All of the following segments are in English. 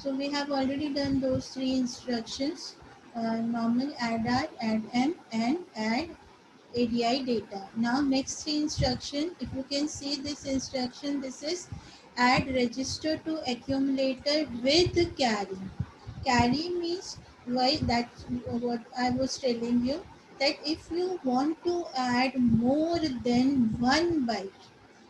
So we have already done those three instructions: normal, add r, add m, and add ADI data. Now next three instruction, if you can see this instruction, this is add register to accumulator with carry. Carry means, why, that's what I was telling you, that if you want to add more than one byte,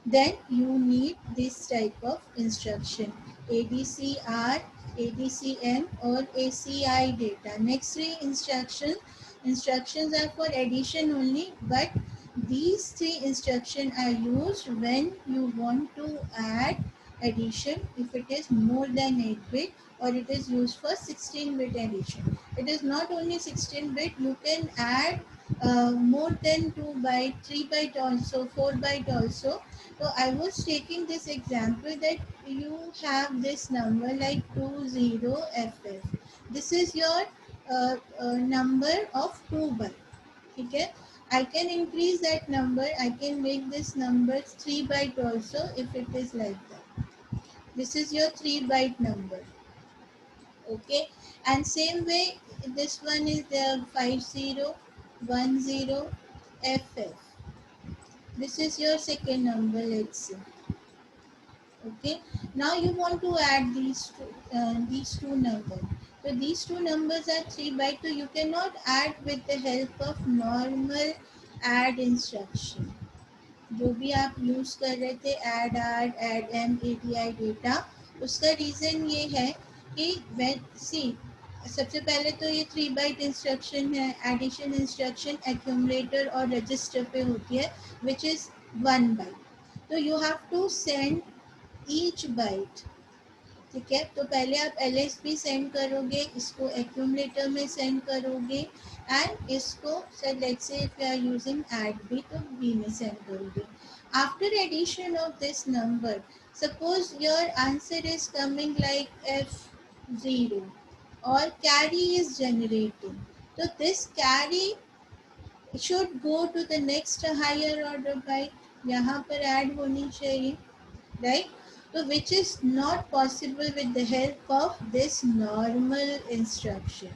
then you need this type of instruction: ADCR, ADCM, or ACI data. Next three instructions are for addition only, but these three instructions are used when you want to add addition, if it is more than 8 bit, or it is used for 16 bit addition. It is not only 16 bit, you can add more than 2 byte, 3 byte also, 4 byte also. So I was taking this example that you have this number like 20FF. This is your number of 2 byte. Okay? I can increase that number. I can make this number 3 byte also if it is like that. This is your 3 byte number. Okay, and same way this one is the 5010FF. This is your second number, let's say. Okay, now you want to add these two numbers. So these two numbers are 3 byte, so you cannot add with the help of normal add instruction. जो भी आप use कर रहे थे, add M A T I data, उसका reason ये है कि वेन सी, सबसे पहले तो ये 3 बाइट इंस्ट्रक्शन है, एडिशन इंस्ट्रक्शन एक्यूमुलेटर और रजिस्टर पे होती है, विच इज़ 1 बाइट. तो you have to send each byte. ठीक है, तो पहले आप LSB सेंड करोगे, इसको एक्यूमुलेटर में सेंड करोगे, एंड इसको sir let's say if you are using add B, तो बी में सेंड करोगे. After addition of this number, suppose your answer is coming like F0 और कैरी इज जनरेटिंग, तो this carry should go to the next higher order byte, यहाँ पर add होनी चाहिए, right? So which is not possible with the help of this normal instruction,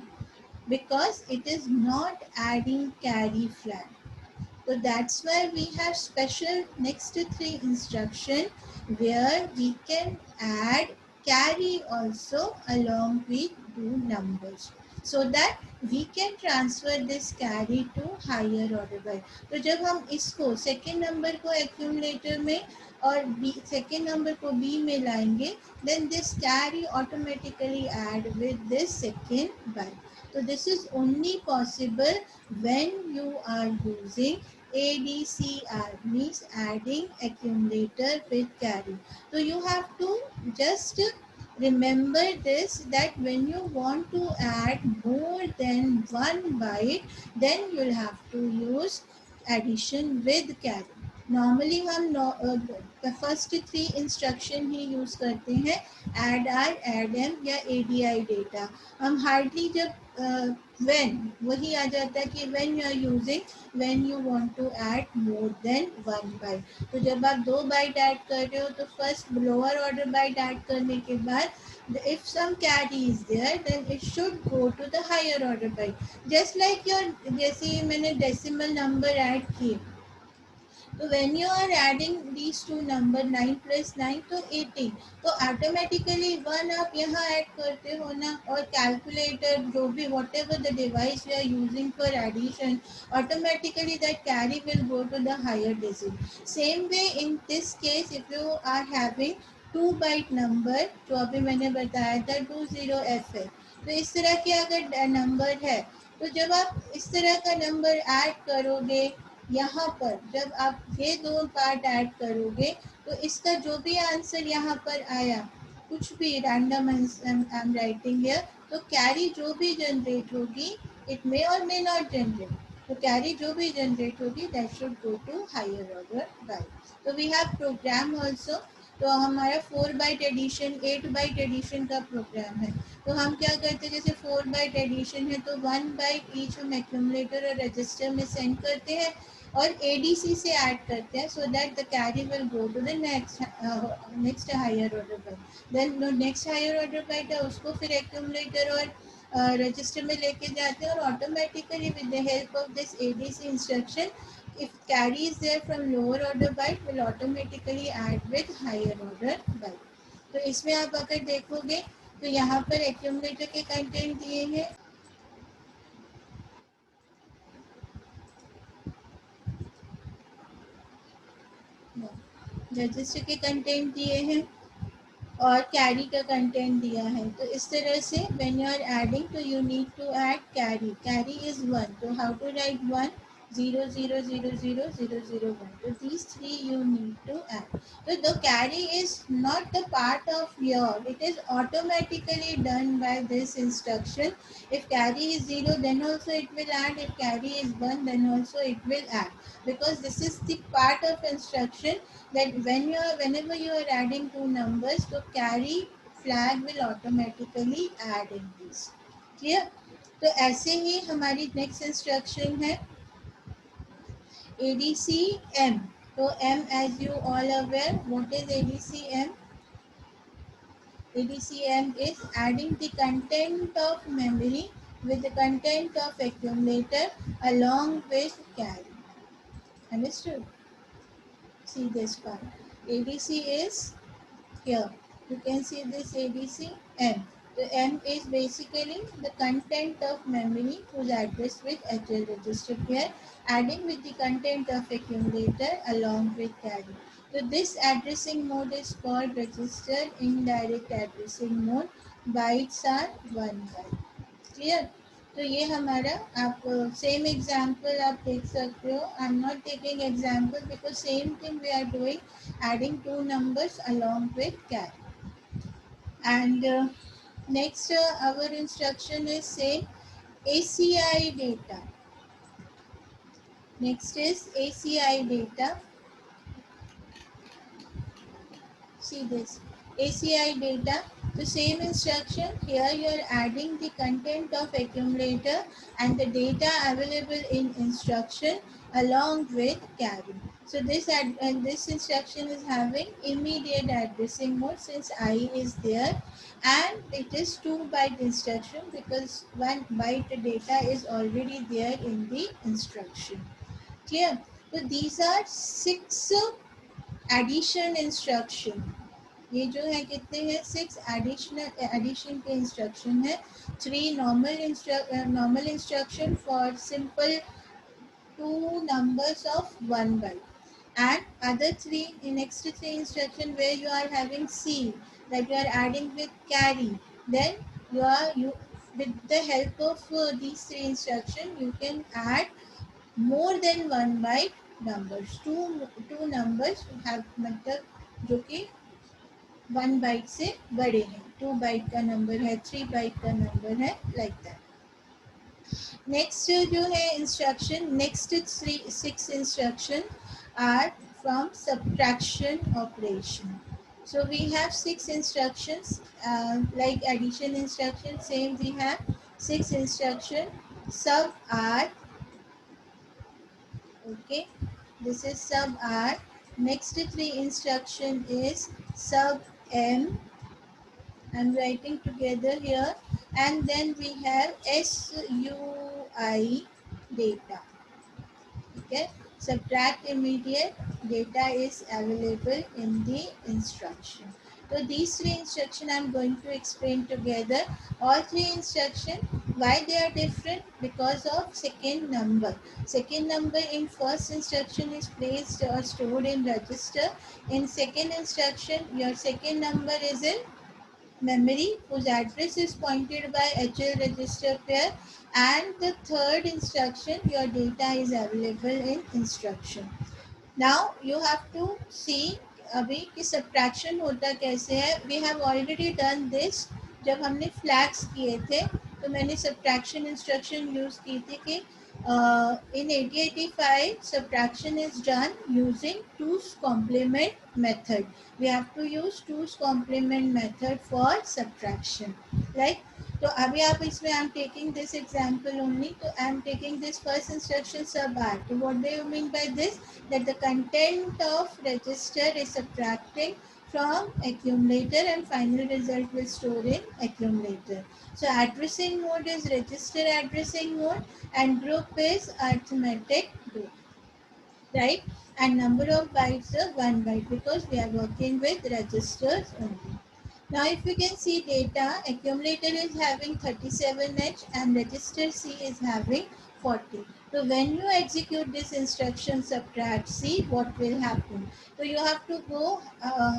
because it is not adding carry flag. So that's why we have special next to three instruction where we can add carry also along with two numbers, so that we can transfer this carry to higher order byte. तो जब हम इसको second number को accumulator में और B second number को B में लाएंगे, then this carry automatically add with this second byte. So this is only possible when you are using ADCR, means adding accumulator with carry. So you have to just remember this, that when you want to add more than one byte, then you'll have to use addition with carry. Normally हम first three instruction ही use करते हैं, add are, add M या ADI data. हम hardly जब when वही आ जाता है कि when you are using, when you want to add more than one byte. तो जब आप 2 बाइट ऐड कर रहे हो, तो first lower order byte add करने के बाद if some carry is there, then it should go to the higher order byte. Just like your, जैसे मैंने डेसिमल नंबर ऐड किए, तो when you are adding these two number 9 + 9 तो 18, तो automatically 1 आप यहाँ ऐड करते हो ना, और कैलकुलेटर जो भी whatever the device you are using for addition, automatically that carry will go to the higher digit. Same way in this case, if you are having 2 byte number, जो अभी मैंने बताया था 20FF, तो इस तरह के अगर नंबर है, तो जब आप इस तरह का नंबर ऐड करोगे, यहाँ पर जब आप ये दो पार्ट ऐड करोगे, तो इसका जो भी आंसर यहाँ पर आया, कुछ भी random I am writing here, तो कैरी जो भी जनरेट होगी, it may or may not generate, तो कैरी जो भी जनरेट होगी that should go to higher order byte. तो वी हैव प्रोग्राम ऑल्सो. तो हमारा 4 बाइट एडिशन, 8 बाइट एडिशन का प्रोग्राम है. तो हम क्या करते हैं, जैसे 4 बाइट एडिशन है तो 1 बाइट ईच हम एक्यूमुलेटर और रजिस्टर में सेंड करते हैं, और एडीसी से ऐड करते हैं so that the carry will go to the next higher order byte. Then next higher order byte है उसको फिर एक्यूमुलेटर और रजिस्टर में लेके जाते हैं और automatically with the help of this ADC instruction if carry is there from lower order byte will automatically add with higher order byte। तो इसमें आप अगर देखोगे तो यहाँ पर एक्यूमुलेटर के कंटेंट दिए हैं, रजिस्टर के कंटेंट दिए हैं और कैरी का कंटेंट दिया है। तो इस तरह से व्हेन यू आर एडिंग तो you need to add carry, carry is 1, तो हाउ टू राइट 1 0 0 0 0 0 0 1, तो these three you need to add। So the carry is not the part of your, it is automatically done by this instruction। If carry is 0 then also it will add, if carry is 1 then also it will add, because this is the part of instruction that whenever you are adding two numbers तो carry flag will automatically add in this। clear? तो ऐसे ही हमारी next instruction है ADC-M। तो M as you all aware, what is ADC-M? ADC-M is adding the content of memory with the content of accumulator along with carry। Understood? See this part. ADC is here you can see this ADC M. The M is basically the content of memory whose address with HL register here, adding with the content of accumulator along with carry। So this addressing mode is called register indirect addressing mode। Bytes are 1 byte। Clear? तो ये हमारा आप same example आप देख सकते हो। I am not taking example because same thing we are doing adding two numbers along with carry। And next our instruction is same ACI data। Next is ACI data। See this ACI data, the same instruction here you are adding the content of accumulator and the data available in instruction along with carry। So this instruction is having immediate addressing mode since I is there, and it is 2 byte instruction because 1 byte data is already there in the instruction। Clear? So these are 6 addition instruction। ये जो है कितने हैं 6 addition के instruction है। 3 normal instruction for simple 2 numbers of 1 byte and other 3 next 3 instruction where you are having C that you are adding with carry, then you with the help of these 3 instruction you can add more than 1 byte numbers। two numbers have मतलब जो कि 1 byte से बड़े हैं, 2 byte का number है, 3 byte का number है, लाइक दैट। नेक्स्ट जो है instruction, next 6 instruction are from subtraction operation. So we have 6 instructions like addition instruction, same we have 6 instruction sub R। Okay, this is sub R। Next 3 instruction is sub M, I'm writing together here, and then we have SUI data। Okay, subtract immediate data is available in the instruction। So these 3 instruction I'm going to explain together। All 3 instruction, why they are different? Because of second number। Second number in first instruction is placed or stored in register. In second instruction, your second number is in memory whose address is pointed by HL register pair, and the third instruction your data is available in instruction। Now you have to see अभी कि subtraction होता कैसे है। We have already done this, जब हमने flags किए थे तो मैंने सब्ट्रैक्शन इंस्ट्रक्शन यूज़ की थी कि in 8085 subtraction is done using 2's complement method। We have to use 2's complement method for subtraction, like तो अभी आप इसमें I am taking this example only, तो I am taking this first instruction sub R. तो what do you mean by this, that the content of register is subtracting from accumulator and final result will store in accumulator. So addressing mode is register addressing mode and group is arithmetic group, right? And number of bytes is 1 byte because we are working with registers only. Now if you can see data, accumulator is having 37H and register C is having 40. So when you execute this instruction subtract C, what will happen? So you have to go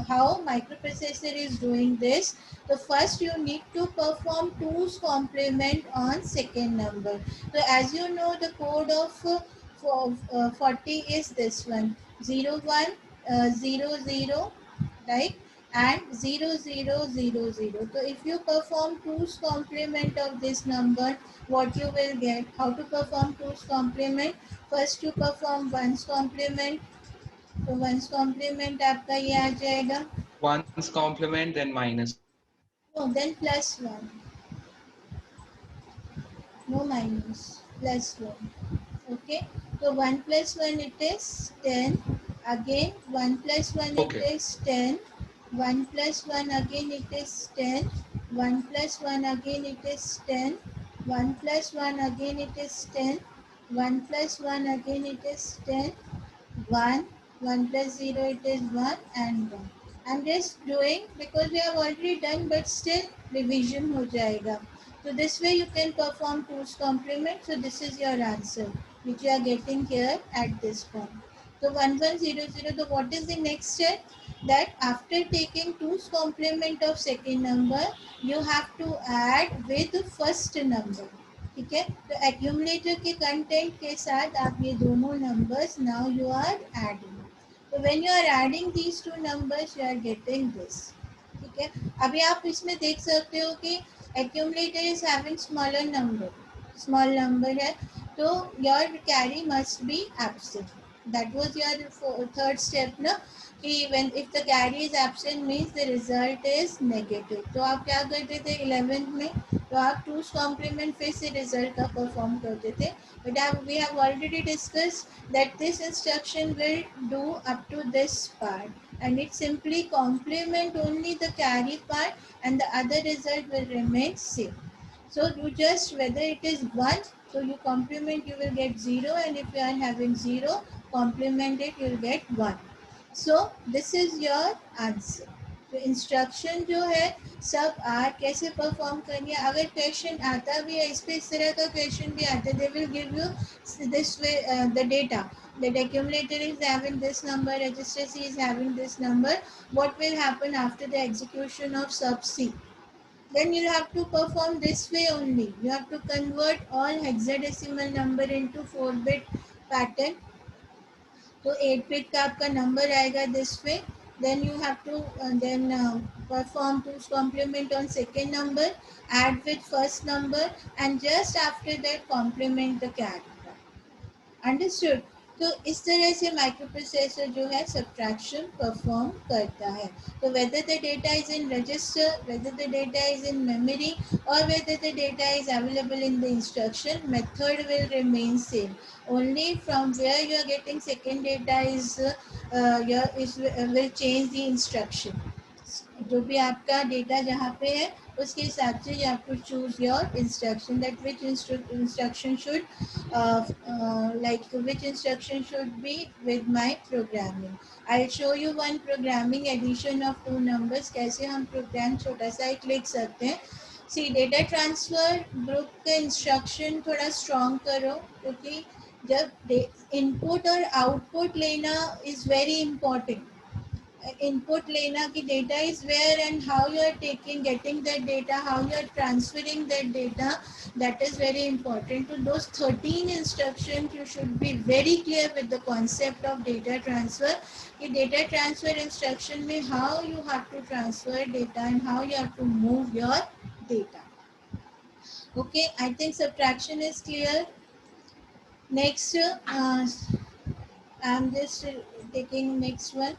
how microprocessor is doing this. So first you need to perform 2's complement on second number. So as you know the code of 40 is this one, 01 00, right? And 0000. So if you perform 2's complement of this number, what you will get? How to perform 2's complement? First you perform 1's complement. तो 1's complement आपका ये आ जाएगा. 1's complement then minus 1. No, then plus 1. No minus. Plus 1. Okay. So 1 plus 1 it is 10. Again 1 plus 1 it Okay. is 10. 1 plus 1 again it is 10. 1 plus 1 again it is 10. 1 plus 1 again it is 10. 1 plus 1 again it is 10. 1. 1 plus 0 it is 1 and 1. I'm just doing because we have already done but still revision हो जाएगा. So this way you can perform 2's complement. So this is your answer which you are getting here at this point. So 1100. So what is the next step? That after taking 2's complement of second number, you have to add with the first number. ठीक है, तो accumulator के content के साथ आप ये दोनों numbers now you are adding. So when you are adding these two numbers, you are getting this. ठीक है, अभी आप इसमें देख सकते हो कि accumulator is having smaller number, small number है, तो your carry must be absent. That was your third step ना, कि when if the carry is absent means the result is negative. तो आप क्या करते थे 11th में, तो आप 2's complement फिर से result का perform करते थे. But we have already discussed that this instruction will do up to this part and it simply complement only the carry part and the other result will remain same. So you just whether it is 1, so you complement you will get 0 and if you are having 0, complement it you will get 1. So this is your answer. तो instruction जो है सब are कैसे perform करनी है. अगर question आता भी है इस पे, इस तरह का क्वेश्चन भी आता है, they will give you this way the data that accumulator is having this number, register C is having this number. What will happen after the execution of sub C? Then you have to perform this way only. You have to convert all hexadecimal number into 4-bit pattern. तो 8 bit का आपका number आएगा this way. Then you have to perform 2's complement on second number, add with first number, and just after that complement the carry. Understood? तो इस तरह से microprocessor जो है सब्ट्रैक्शन परफॉर्म करता है. तो whether the data is in register, whether the data is in memory, or whether the data is available in the instruction, method will remain same. Only from where you are getting second data will change the instruction. जो भी आपका data जहाँ पे है उसके हिसाब से you have to choose your instruction, that which instruction should which instruction should be with my programming. I'll show you one programming addition of two numbers. कैसे हम प्रोग्राम छोटा सा एक लिख सकते हैं. सी डेटा ट्रांसफर ग्रुप का इंस्ट्रक्शन थोड़ा स्ट्रॉन्ग करो, क्योंकि जब इनपुट और आउटपुट लेना इज़ वेरी इम्पोर्टेंट. Input लेना कि data is where and how you are getting that data, how you are transferring that data, that is very important. To those 13 instructions you should be very clear with the concept of data transfer. कि data transfer instruction में how you have to transfer data and how you have to move your data. Okay, I think subtraction is clear. Next, I'm just taking next one.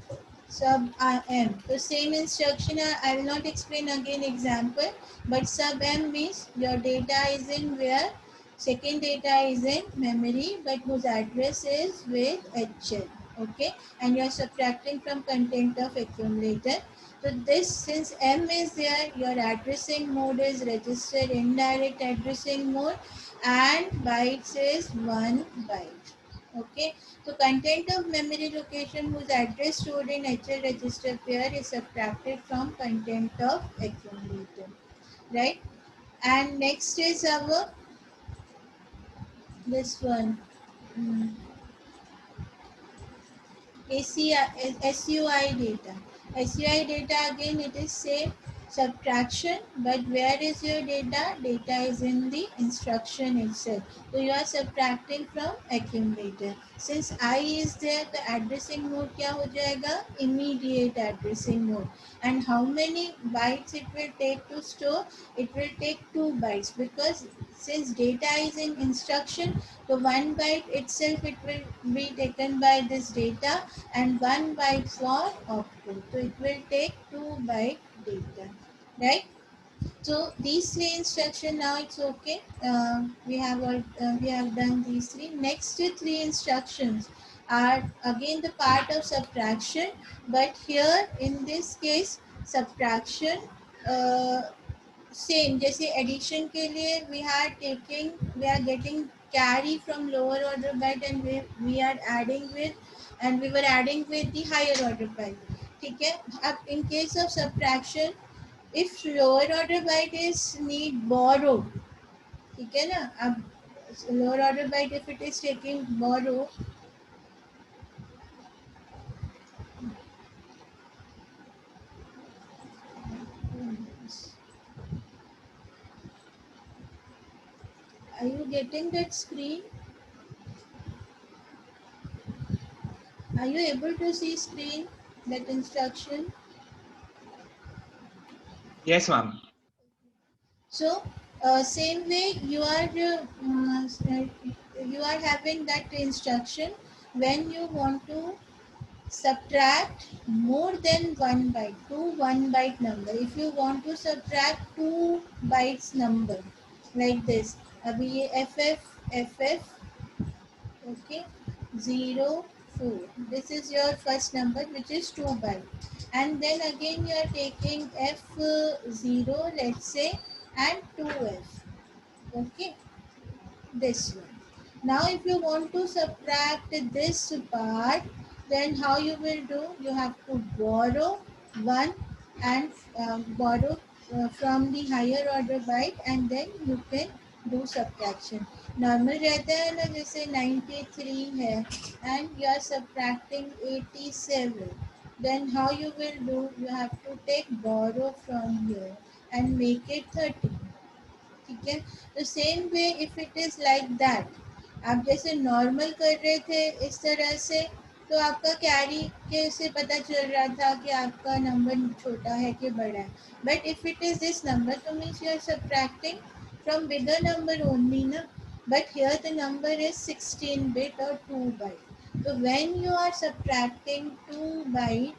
sub m. So same instruction, I will not explain again example, but sub m means your data is in where, second data is in memory, but whose address is with HL. Okay, and you are subtracting from content of accumulator. So this, since M is there, your addressing mode is registered indirect addressing mode, and bytes is 1 byte. Okay, so content of memory location whose address stored in HL register pair is subtracted from content of accumulator, right? And next is our this one. mm, SUI data. SUI data again it is same subtraction, but where is your data? Data is in the instruction itself. So you are subtracting from accumulator. Since I is there, the addressing mode क्या हो जाएगा? Immediate addressing mode. And how many bytes it will take to store? It will take 2 bytes, because since data is in instruction, so 1 byte itself it will be taken by this data, and 1 byte for output. So it will take 2 byte data, right? So these three instruction now it's okay. We have done these three. Next three instructions are again the part of subtraction, but here in this case subtraction uh, same जैसे addition के लिए we are getting carry from lower order byte, and we are adding with, and we were adding with the higher order byte. ठीक है. अब in case of subtraction, if lower order byte is need borrow, ठीक है ना. अब lower order byte if it is taking borrow, are you getting that screen? Are you able to see screen, that instruction? Yes, ma'am. So same way you are having that instruction when you want to subtract more than 1 byte, two 1 byte number. If you want to subtract 2 bytes number like this, अभी ये FF okay 04, this is your first number which is 2 byte, and then again you are taking F0, let's say, and 2F, okay, this one. Now if you want to subtract this part, then how you will do? You have to borrow 1 and borrow from the higher order byte, and then you can do subtraction. Normal रहता है ना, जैसे 93 है and you are subtracting 87, then how you will do? You have to take borrow from here and make it 30. ठीक है. तो same way if it is like that, आप जैसे नॉर्मल कर रहे थे इस तरह से, तो आपका कैरी के से पता चल रहा था कि आपका नंबर छोटा है कि बड़ा है. But if it is this number, तो means you are subtracting from bigger number only ना. But here the number is 16 bit or 2 byte. So when you are subtracting 2 byte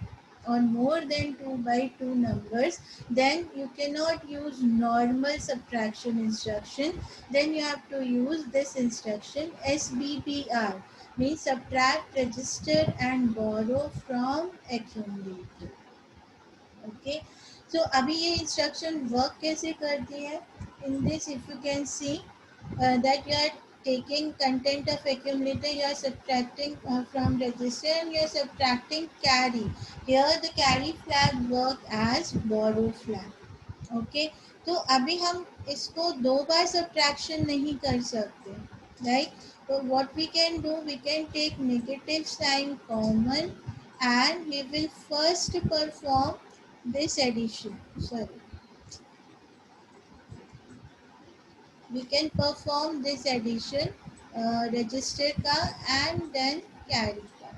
or more than 2 by 2 numbers, then you cannot use normal subtraction instruction. Then you have to use this instruction SBPR, means subtract, register and borrow from accumulator. Okay, so अभी ये instruction work कैसे करती है? In this, if you can see that you are taking content of accumulator, you are subtracting from register, and you are subtracting carry. Here the carry flag work as borrow flag. Okay, तो अभी हम इसको दो बार subtraction नहीं कर सकते, right? So what we can do, we can take negative sign common, and we will first perform this addition. Sorry, we can perform this addition register का and then carry का.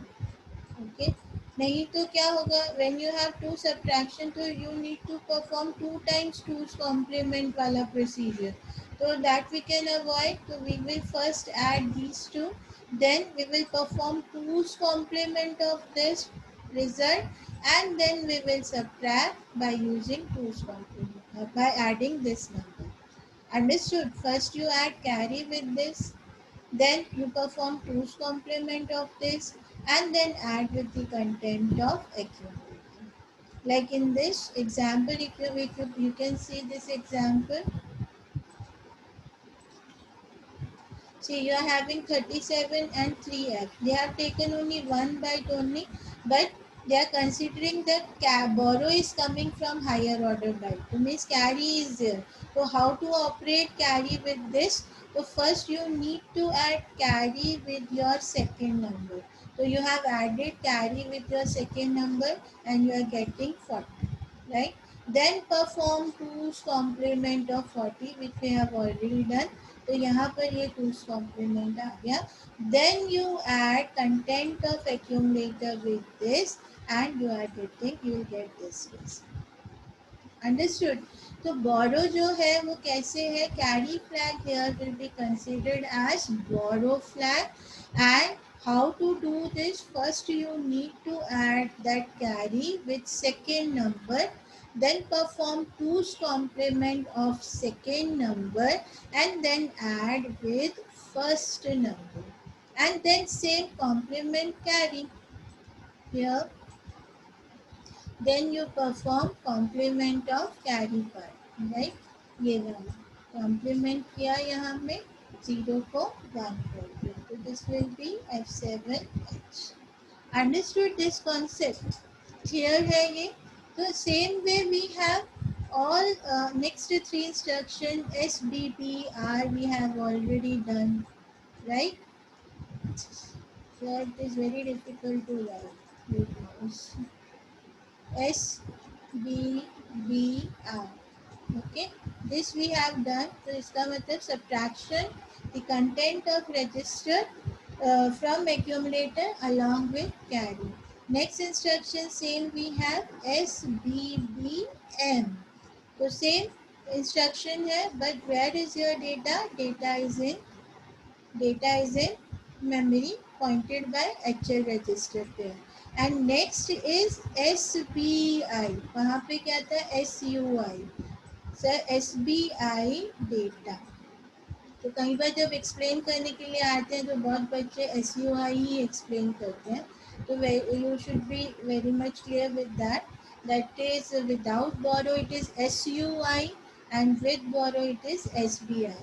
Okay, नहीं तो क्या होगा? When you have two subtraction, तो you need to perform 2 times 2's complement वाला procedure. So that we can avoid. So we will first add these two, then we will perform 2's complement of this, result, and then we will subtract by using 2's complement, by adding this number. Understood? First you add carry with this, then you perform 2's complement of this, and then add with the content of accumulator. Like in this example, you can see this example. See, you are having 37 and 3f. They have taken only one byte only, but they are considering that borrow is coming from higher order byte. So means carry is there. So how to operate carry with this? So first you need to add carry with your second number. So you have added carry with your second number and you are getting 40, right? Then perform 2's complement of 40, which we have already done. तो यहाँ पर ये 2's complement आ गया. Then you add content of accumulator with this and you are getting, you will get this. Understood? तो borrow जो है वो कैसे है? Carry flag here will be considered as borrow flag. And how to do this? First you need to add that carry with second number, then perform 2's complement of second number, and then add with first number, and then same complement carry here. Then you perform complement of carry part, right? ये वाला complement किया यहाँ में 0 को 1 कर दिया, तो this will be F7H. Understood this concept? Clear है ये? तो same way we have all next 3 instruction S, B, B, R we have already done, right? So it is very difficult to write. S, B, B, R. Okay, this we have done. तो इसका मतलब subtraction the content of register from accumulator along with carry. Next instruction same we have S, B, B, M. तो same instruction है, but where is your data? Data is in memory pointed by HL register पे. And next is SBI. वहाँ पे क्या था? SUI. Sir SBI data. तो कई बार जब एक्सप्लेन करने के लिए आते हैं तो बहुत बच्चे SUI ही एक्सप्लेन करते हैं. तो you should be very much clear with that. That is without borrow it is SUI and with borrow it is SBI.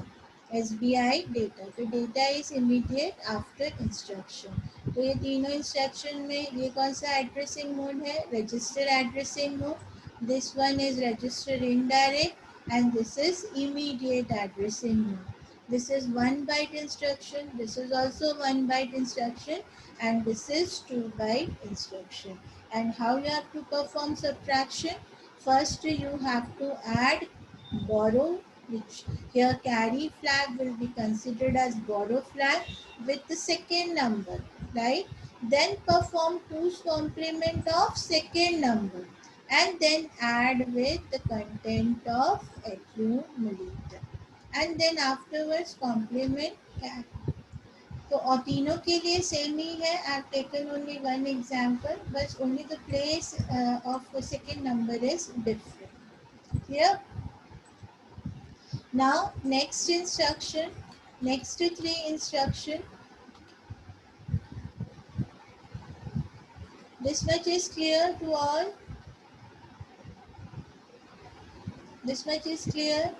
SBI data. तो data is immediate after instruction. तो ये तीनों इंस्ट्रक्शन में ये कौन सा एड्रेसिंग मोड है? Register addressing mode. This one is register indirect and this is immediate addressing mode. This is 1 byte instruction, this is also 1 byte instruction, and this is 2 byte instruction. And how you have to perform subtraction? First you have to add borrow, which here carry flag will be considered as borrow flag with the second number, right? Then perform 2's complement of second number and then add with the content of accumulator. And then afterwards complement carry. तो और तीनों के लिए same ही है. I have taken only one example, but only the place of the second number is different. Clear? Now next instruction, next 3 instruction. This much is clear to all? This much is clear?